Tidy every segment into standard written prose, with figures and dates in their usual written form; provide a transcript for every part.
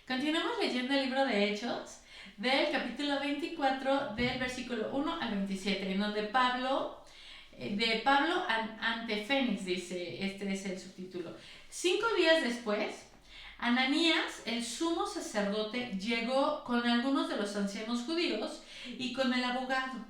Continuamos leyendo el libro de Hechos del capítulo 24 del versículo 1 al 27, en donde de Pablo ante Fénix, dice, este es el subtítulo. 5 días después, Ananías, el sumo sacerdote, llegó con algunos de los ancianos judíos y con el abogado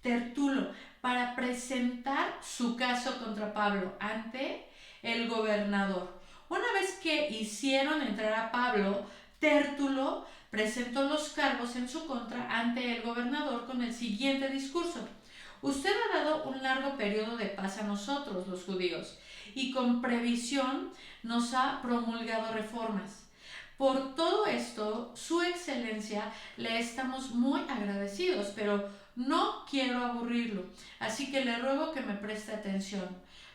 Tertulo para presentar su caso contra Pablo ante el gobernador. Una vez que hicieron entrar a Pablo, Tértulo presentó los cargos en su contra ante el gobernador con el siguiente discurso: Usted ha dado un largo periodo de paz a nosotros, los judíos, y con previsión nos ha promulgado reformas. Por todo esto, Su Excelencia, le estamos muy agradecidos, pero no quiero aburrirlo, así que le ruego que me preste atención,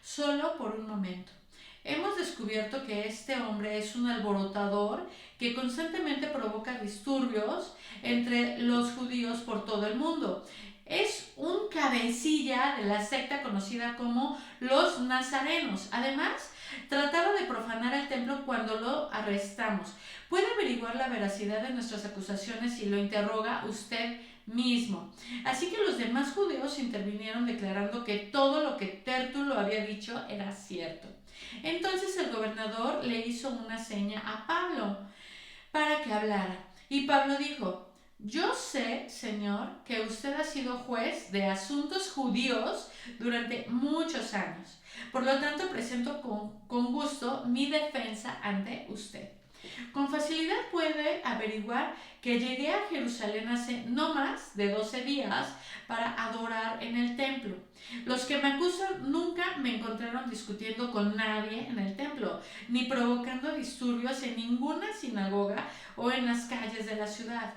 solo por un momento. Hemos descubierto que este hombre es un alborotador que constantemente provoca disturbios entre los judíos por todo el mundo. Es un cabecilla de la secta conocida como los nazarenos. Además, trataba de profanar el templo cuando lo arrestamos. Puede averiguar la veracidad de nuestras acusaciones si lo interroga usted mismo. Así que los demás judíos intervinieron declarando que todo lo que Tértulo había dicho era cierto. Entonces el gobernador le hizo una seña a Pablo para que hablara. Y Pablo dijo: Yo sé, Señor, que usted ha sido juez de asuntos judíos durante muchos años. Por lo tanto, presento con gusto mi defensa ante usted. Con facilidad puede averiguar que llegué a Jerusalén hace no más de 12 días para adorar en el templo. Los que me acusan nunca me encontraron discutiendo con nadie en el templo, ni provocando disturbios en ninguna sinagoga o en las calles de la ciudad.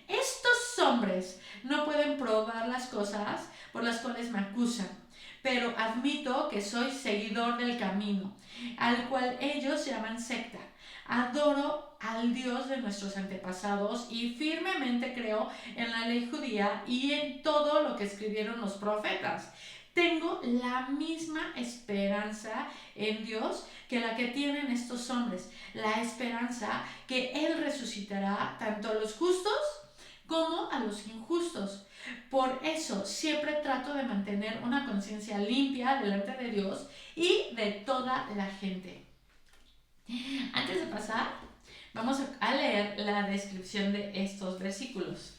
Estos hombres no pueden probar las cosas por las cuales me acusan, pero admito que soy seguidor del camino, al cual ellos llaman secta. Adoro al Dios de nuestros antepasados y firmemente creo en la ley judía y en todo lo que escribieron los profetas. Tengo la misma esperanza en Dios que la que tienen estos hombres, la esperanza que Él resucitará tanto a los justos como a los injustos. Por eso siempre trato de mantener una conciencia limpia delante de Dios y de toda la gente. Antes de pasar, vamos a leer la descripción de estos versículos.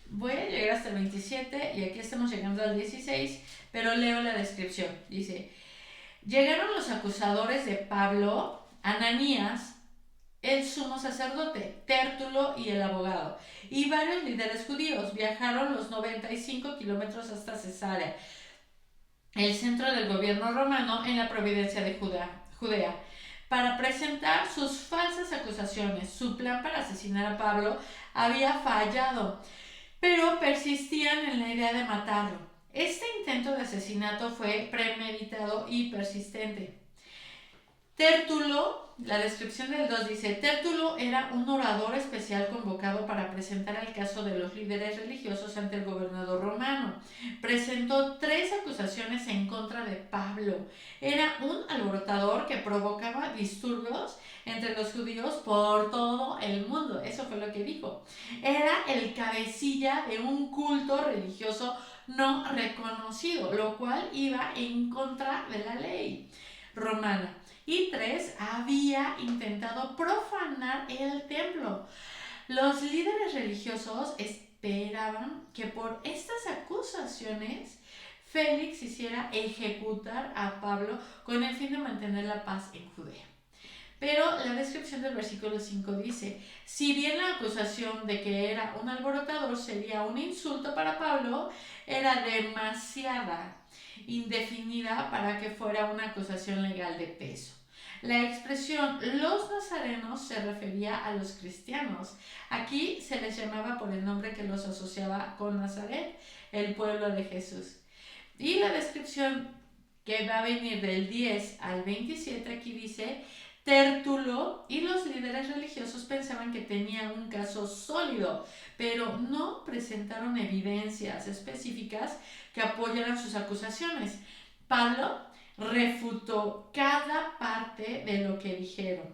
Voy a llegar hasta el 27 y aquí estamos llegando al 16, pero leo la descripción. Dice: Llegaron los acusadores de Pablo, Ananías, el sumo sacerdote, Tértulo y el abogado, y varios líderes judíos. Viajaron los 95 kilómetros hasta Cesarea, el centro del gobierno romano en la provincia de Judea, para presentar sus falsas acusaciones. Su plan para asesinar a Pablo había fallado, pero persistían en la idea de matarlo. Este intento de asesinato fue premeditado y persistente. Tértulo, la descripción del 2 dice: Tértulo era un orador especial convocado para presentar el caso de los líderes religiosos ante el gobernador romano. Presentó 3 acusaciones en contra de Pablo. Era un alborotador que provocaba disturbios entre los judíos por todo el mundo. Eso fue lo que dijo. Era el cabecilla de un culto religioso no reconocido, lo cual iba en contra de la ley romana. Y 3, había intentado profanar el templo. Los líderes religiosos esperaban que por estas acusaciones Félix hiciera ejecutar a Pablo con el fin de mantener la paz en Judea. Pero la descripción del versículo 5 dice: si bien la acusación de que era un alborotador sería un insulto para Pablo, era demasiada indefinida para que fuera una acusación legal de peso. La expresión los nazarenos se refería a los cristianos. Aquí se les llamaba por el nombre que los asociaba con Nazaret, el pueblo de Jesús. Y la descripción que va a venir del 10 al 27 aquí dice: Tértulo y los líderes religiosos pensaban que tenía un caso sólido, pero no presentaron evidencias específicas que apoyaran sus acusaciones. Pablo refutó cada parte de lo que dijeron.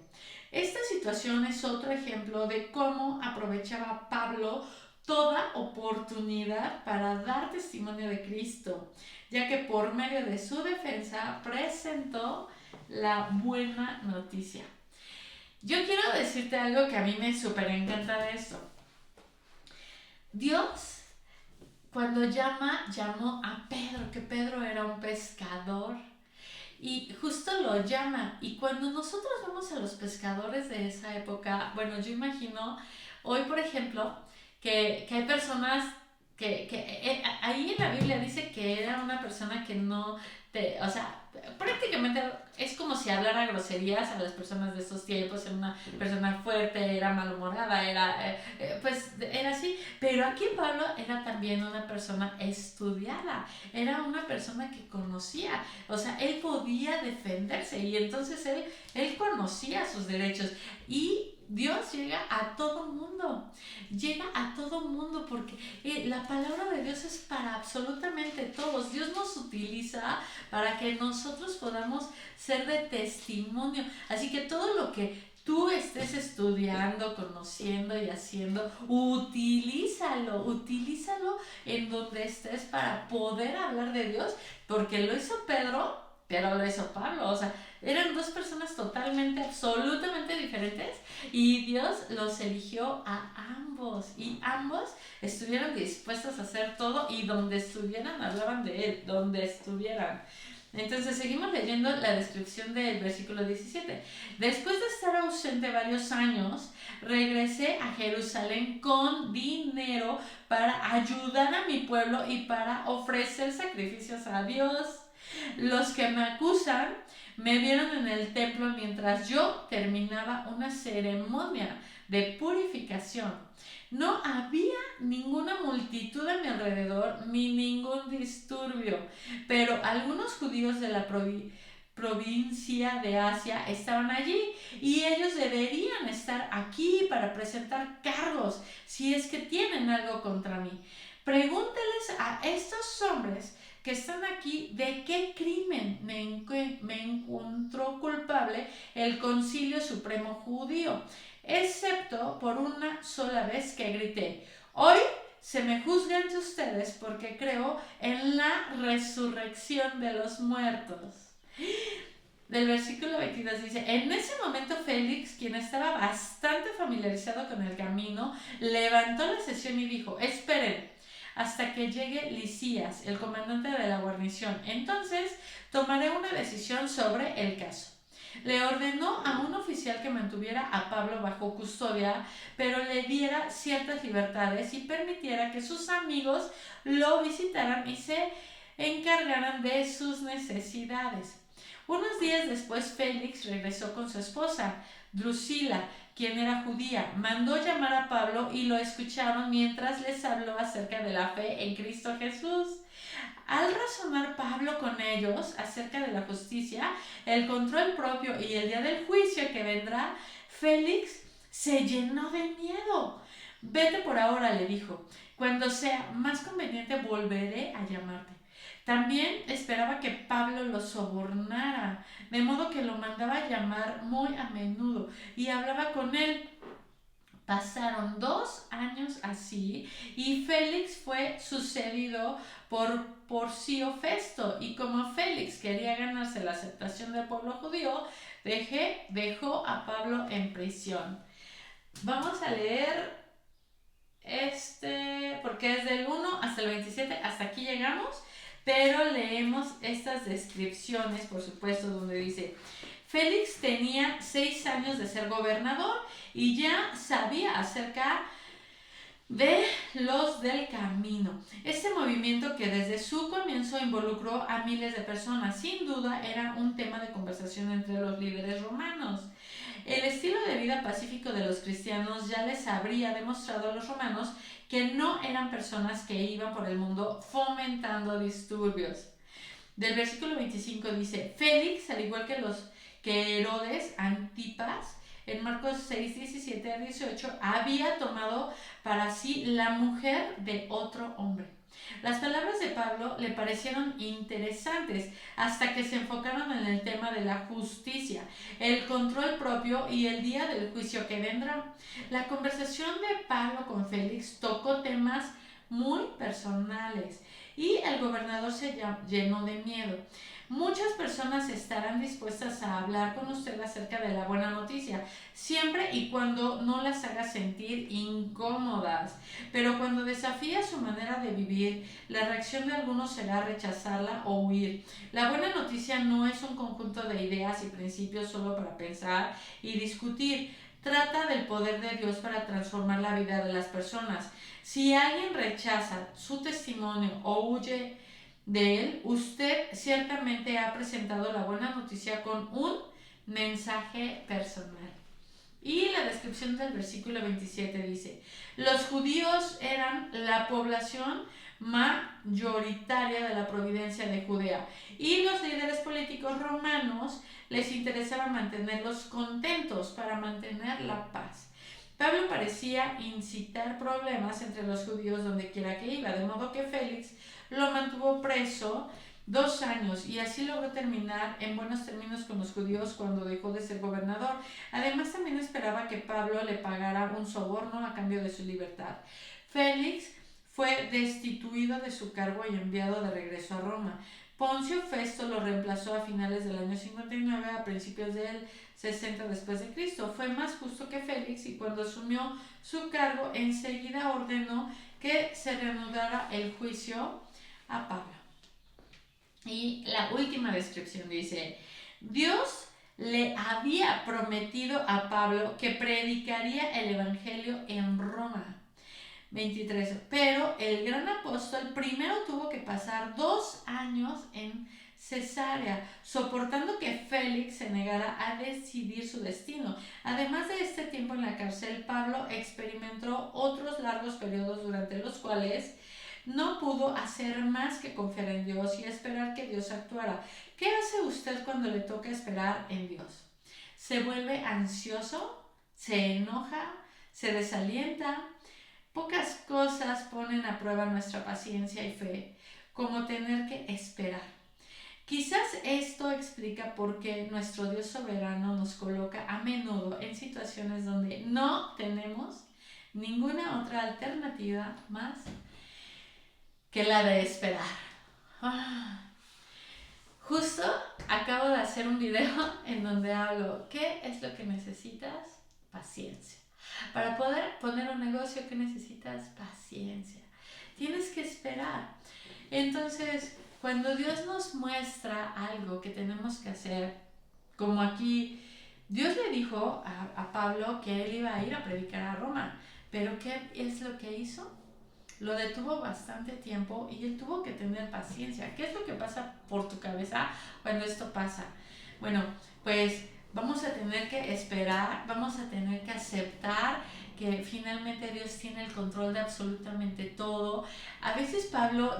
Esta situación es otro ejemplo de cómo aprovechaba Pablo toda oportunidad para dar testimonio de Cristo, ya que por medio de su defensa presentó la buena noticia. Yo quiero decirte algo que a mí me súper encanta de esto. Dios, cuando llamó a Pedro, que Pedro era un pescador, y justo lo llama. Y cuando nosotros vemos a los pescadores de esa época, bueno, yo imagino hoy, por ejemplo, que hay personas ahí en la Biblia dice que era una persona que no o sea, prácticamente es como si hablara groserías a las personas de esos tiempos, era una persona fuerte, era malhumorada, pues era así. Pero aquí Pablo era también una persona estudiada, era una persona que conocía, o sea, él podía defenderse y entonces él conocía sus derechos. Y Dios llega a todo mundo, porque la palabra de Dios es para absolutamente todos. Dios nos utiliza para que nosotros podamos ser de testimonio. Así que todo lo que tú estés estudiando, conociendo y haciendo, utilízalo en donde estés para poder hablar de Dios, porque lo hizo Pedro, pero lo hizo Pablo, o sea, eran dos personas totalmente, absolutamente diferentes y Dios los eligió a ambos y ambos estuvieron dispuestos a hacer todo y donde estuvieran hablaban de Él, donde estuvieran. Entonces seguimos leyendo la descripción del versículo 17. Después de estar ausente varios años, regresé a Jerusalén con dinero para ayudar a mi pueblo y para ofrecer sacrificios a Dios. Los que me acusan me vieron en el templo mientras yo terminaba una ceremonia de purificación. No había ninguna multitud a mi alrededor ni ningún disturbio, pero algunos judíos de la provincia de Asia estaban allí y ellos deberían estar aquí para presentar cargos si es que tienen algo contra mí. Pregúnteles a estos hombres que están aquí de qué crimen me encontró culpable el Concilio Supremo Judío, excepto por una sola vez que grité: hoy se me juzga ante ustedes porque creo en la resurrección de los muertos. Del versículo 22 dice: en ese momento Félix, quien estaba bastante familiarizado con el camino, levantó la sesión y dijo: esperen hasta que llegue Lisías, el comandante de la guarnición. Entonces tomaré una decisión sobre el caso. Le ordenó a un oficial que mantuviera a Pablo bajo custodia, pero le diera ciertas libertades y permitiera que sus amigos lo visitaran y se encargaran de sus necesidades. Unos días después, Félix regresó con su esposa, Drusila, quien era judía. Mandó llamar a Pablo y lo escucharon mientras les habló acerca de la fe en Cristo Jesús. Al razonar Pablo con ellos acerca de la justicia, el control propio y el día del juicio que vendrá, Félix se llenó de miedo. Vete por ahora, le dijo. Cuando sea más conveniente volveré a llamarte. También esperaba que Pablo lo sobornara, de modo que lo mandaba llamar muy a menudo y hablaba con él. Pasaron 2 años así y Félix fue sucedido por Porcio Festo, y como Félix quería ganarse la aceptación del pueblo judío, dejó a Pablo en prisión. Vamos a leer porque es del 1 hasta el 27, hasta aquí llegamos, pero leemos estas descripciones, por supuesto, donde dice: Félix tenía 6 años de ser gobernador y ya sabía acerca de los del camino. Este movimiento, que desde su comienzo involucró a miles de personas, sin duda era un tema de conversación entre los líderes romanos. El estilo de vida pacífico de los cristianos ya les habría demostrado a los romanos que no eran personas que iban por el mundo fomentando disturbios. Del versículo 25 dice: Félix, al igual que Herodes Antipas, en Marcos 6, 17 a 18, había tomado para sí la mujer de otro hombre. Las palabras de Pablo le parecieron interesantes hasta que se enfocaron en el tema de la justicia, el control propio y el día del juicio que vendrá. La conversación de Pablo con Félix tocó temas muy personales y el gobernador se llenó de miedo. Muchas personas estarán dispuestas a hablar con usted acerca de la buena noticia, siempre y cuando no las haga sentir incómodas. Pero cuando desafía su manera de vivir, la reacción de algunos será rechazarla o huir. La buena noticia no es un conjunto de ideas y principios solo para pensar y discutir. Trata del poder de Dios para transformar la vida de las personas. Si alguien rechaza su testimonio o huye de él, usted ciertamente ha presentado la buena noticia con un mensaje personal. Y la descripción del versículo 27 dice: los judíos eran la población mayoritaria de la provincia de Judea y los líderes políticos romanos les interesaba mantenerlos contentos para mantener la paz. Pablo parecía incitar problemas entre los judíos donde quiera que iba, de modo que Félix lo mantuvo preso 2 años y así logró terminar en buenos términos con los judíos cuando dejó de ser gobernador. Además, también esperaba que Pablo le pagara un soborno a cambio de su libertad. Félix fue destituido de su cargo y enviado de regreso a Roma. Poncio Festo lo reemplazó a finales del año 59, a principios del 60 después de Cristo. Fue más justo que Félix y cuando asumió su cargo enseguida ordenó que se reanudara el juicio a Pablo. Y la última descripción dice: Dios le había prometido a Pablo que predicaría el evangelio en Roma. 23. Pero el gran apóstol primero tuvo que pasar 2 años en Cesarea, soportando que Félix se negara a decidir su destino. Además de este tiempo en la cárcel, Pablo experimentó otros largos periodos durante los cuales no pudo hacer más que confiar en Dios y esperar que Dios actuara. ¿Qué hace usted cuando le toca esperar en Dios? ¿Se vuelve ansioso? ¿Se enoja? ¿Se desalienta? Pocas cosas ponen a prueba nuestra paciencia y fe, como tener que esperar. Quizás esto explica por qué nuestro Dios soberano nos coloca a menudo en situaciones donde no tenemos ninguna otra alternativa más que la de esperar. Justo acabo de hacer un video en donde hablo, ¿qué es lo que necesitas? Paciencia. Para poder poner un negocio, ¿qué necesitas? Paciencia. Tienes que esperar. Entonces, cuando Dios nos muestra algo que tenemos que hacer, como aquí, Dios le dijo a Pablo que él iba a ir a predicar a Roma, pero ¿qué es lo que hizo? Lo detuvo bastante tiempo y él tuvo que tener paciencia. ¿Qué es lo que pasa por tu cabeza cuando esto pasa? Bueno, pues vamos a tener que esperar, vamos a tener que aceptar que finalmente Dios tiene el control de absolutamente todo. A veces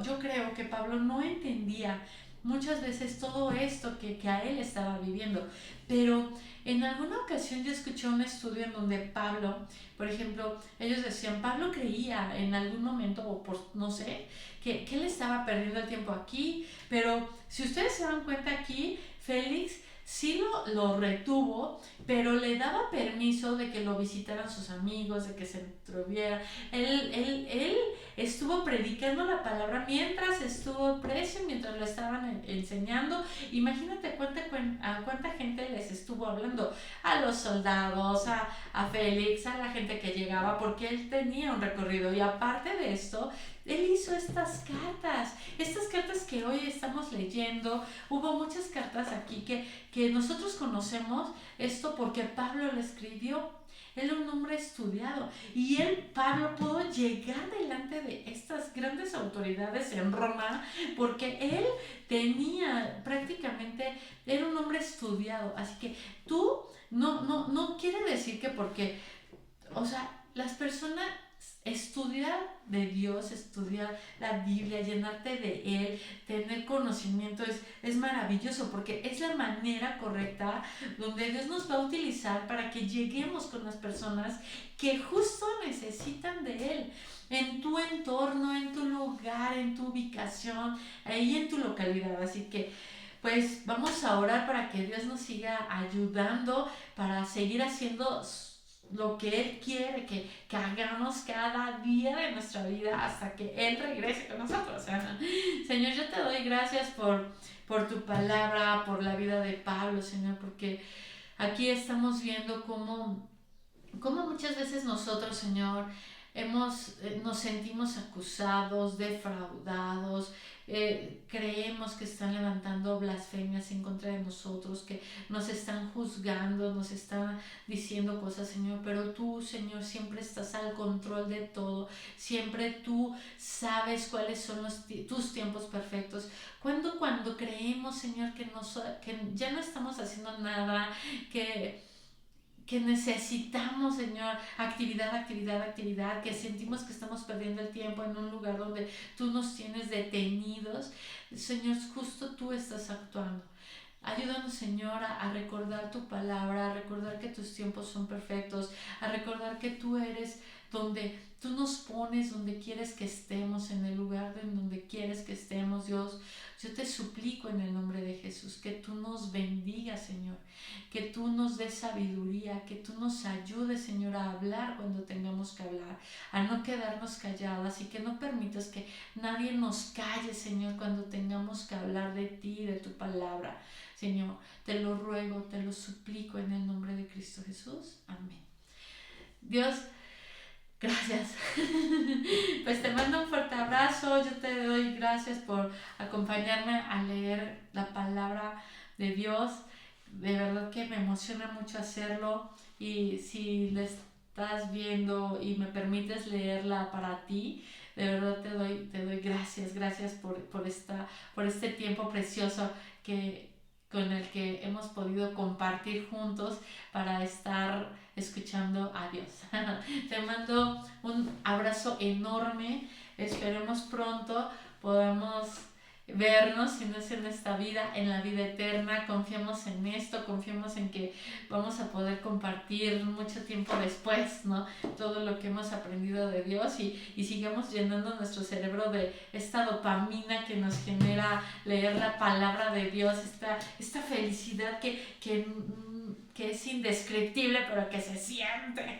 yo creo que Pablo no entendía muchas veces todo esto que a él estaba viviendo, pero en alguna ocasión yo escuché un estudio en donde Pablo, por ejemplo, ellos decían, Pablo creía en algún momento, o por no sé, que él estaba perdiendo el tiempo aquí, pero si ustedes se dan cuenta aquí, Félix sí lo retuvo, pero le daba permiso de que lo visitaran sus amigos, de que se entreviera. Él estuvo predicando la palabra mientras estuvo preso, mientras lo estaban enseñando. Imagínate a cuánta gente les estuvo hablando, a los soldados, a Félix, a la gente que llegaba, porque él tenía un recorrido. Y aparte de esto, él hizo estas cartas que hoy estamos leyendo. Hubo muchas cartas aquí que nosotros conocemos esto porque Pablo lo escribió. Él era un hombre estudiado y Pablo, pudo llegar delante de estas grandes autoridades en Roma porque él era un hombre estudiado. Así que tú no quiere decir que porque, o sea, las personas estudiar de Dios, estudiar la Biblia, llenarte de Él, tener conocimiento es maravilloso, porque es la manera correcta donde Dios nos va a utilizar para que lleguemos con las personas que justo necesitan de Él. En tu entorno, en tu lugar, en tu ubicación, ahí en tu localidad. Así que pues vamos a orar para que Dios nos siga ayudando para seguir haciendo lo que Él quiere que hagamos cada día de nuestra vida hasta que Él regrese con nosotros. Señor, yo te doy gracias por tu palabra, por la vida de Pablo, Señor, porque aquí estamos viendo cómo muchas veces nosotros, Señor, nos sentimos acusados, defraudados, creemos que están levantando blasfemias en contra de nosotros, que nos están juzgando, nos están diciendo cosas, Señor, pero tú, Señor, siempre estás al control de todo, siempre tú sabes cuáles son tus tiempos perfectos. Cuando creemos, Señor, que ya no estamos haciendo nada, que necesitamos, Señor, actividad, que sentimos que estamos perdiendo el tiempo en un lugar donde tú nos tienes detenidos, Señor, justo tú estás actuando. Ayúdanos, Señor, a recordar tu palabra, a recordar que tus tiempos son perfectos, a recordar que tú eres donde tú nos pones, donde quieres que estemos, en el lugar en donde quieres que estemos, Dios. Yo te suplico en el nombre de Jesús que tú nos bendigas, Señor, que tú nos des sabiduría, que tú nos ayudes, Señor, a hablar cuando tengamos que hablar, a no quedarnos calladas y que no permitas que nadie nos calle, Señor, cuando tengamos que hablar de ti, de tu palabra. Señor, te lo ruego, te lo suplico en el nombre de Cristo Jesús. Amén. Dios, gracias. Pues te mando un fuerte abrazo. Yo te doy gracias por acompañarme a leer la palabra de Dios. De verdad que me emociona mucho hacerlo. Y si la estás viendo y me permites leerla para ti, de verdad te doy gracias. Gracias por este tiempo precioso con el que hemos podido compartir juntos para estar escuchando a Dios. Te mando un abrazo enorme. Esperemos pronto podamos vernos, si no es en esta vida, en la vida eterna. Confiamos en esto, confiamos en que vamos a poder compartir mucho tiempo después, ¿no? Todo lo que hemos aprendido de Dios y sigamos llenando nuestro cerebro de esta dopamina que nos genera leer la palabra de Dios, esta felicidad que es indescriptible, pero que se siente.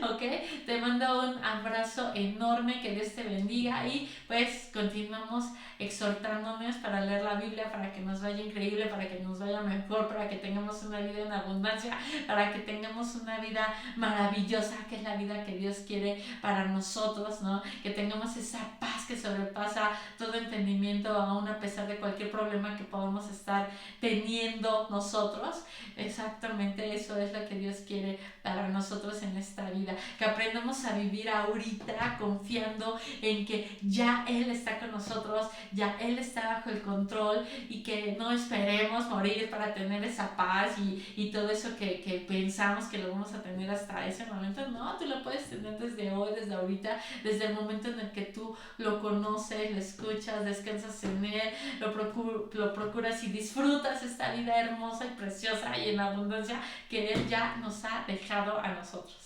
¿Ok? Te mando un abrazo enorme, que Dios te bendiga y pues continuamos exhortándonos para leer la Biblia, para que nos vaya increíble, para que nos vaya mejor, para que tengamos una vida en abundancia, para que tengamos una vida maravillosa, que es la vida que Dios quiere para nosotros, ¿no? Que tengamos esa paz que sobrepasa todo entendimiento, aún a pesar de cualquier problema que podamos estar teniendo nosotros. Exactamente eso es lo que Dios quiere para nosotros en esta vida, que aprendamos a vivir ahorita confiando en que ya Él está con nosotros, ya Él está bajo el control y que no esperemos morir para tener esa paz y todo eso que pensamos que lo vamos a tener hasta ese momento. No, tú lo puedes tener desde hoy, desde ahorita, desde el momento en el que tú lo conoces, lo escuchas, descansas en Él, lo procuras y disfrutas esta vida hermosa y preciosa y en abundancia que Él ya nos ha dejado a nosotros.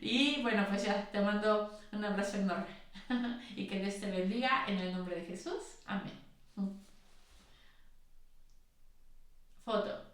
Y bueno, pues ya te mando un abrazo enorme y que Dios te bendiga en el nombre de Jesús. Amén. Foto.